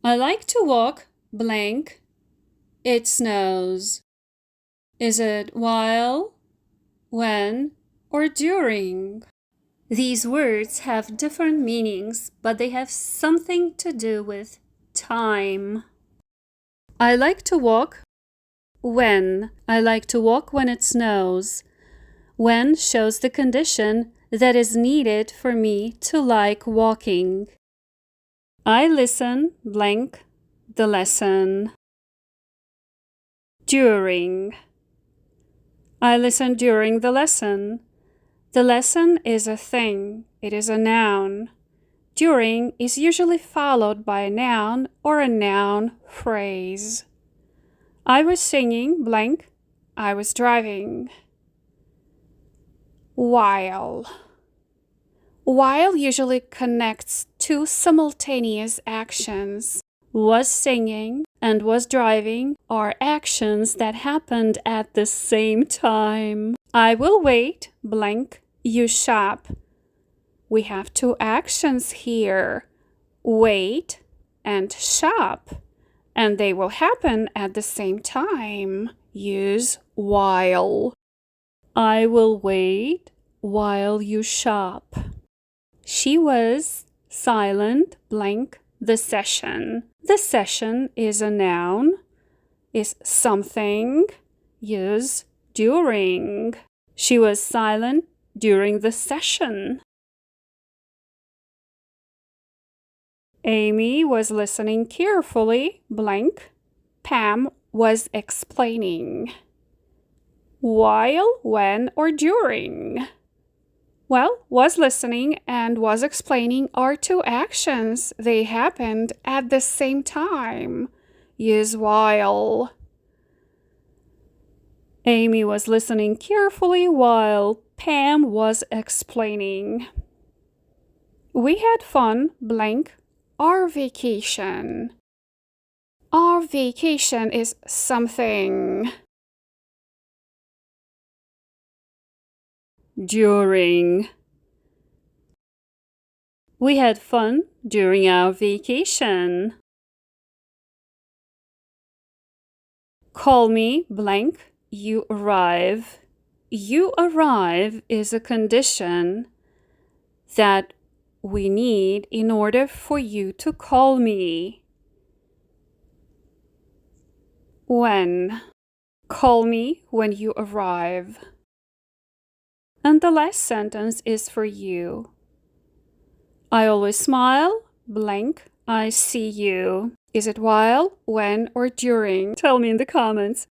I like to walk blank. It snows. Is it while, when, or during? These words have different meanings, but they have something to do with time. I like to walk when. I like to walk when it snows. When shows the condition that is needed for me to like walking. I listen blank the lesson. During. I listen during the lesson. The lesson is a thing. It is a noun. During is usually followed by a noun or a noun phrase. I was singing blank. I was driving. While. While usually connects two simultaneous actions. Was singing and was driving are actions that happened at the same time. I will wait blank you shop. We have two actions here, wait and shop, and they will happen at the same time. Use while. I will wait while you shop. She was silent blank the session. The session is a noun, is something. Use during. She was silent during the session. Amy was listening carefully blank. Pam was explaining. While, when, or during? Well, was listening and was explaining are two actions. They happened at the same time. Use while. Amy was listening carefully while Pam was explaining. We had fun blank our vacation. Our vacation is something. During. We had fun during our vacation. Call me blank you arrive. You arrive is a condition that we need in order for you to call me. When. Call me when you arrive. And the last sentence is for you. I always smile blank I see you. Is it while, when, or during? Tell me in the comments.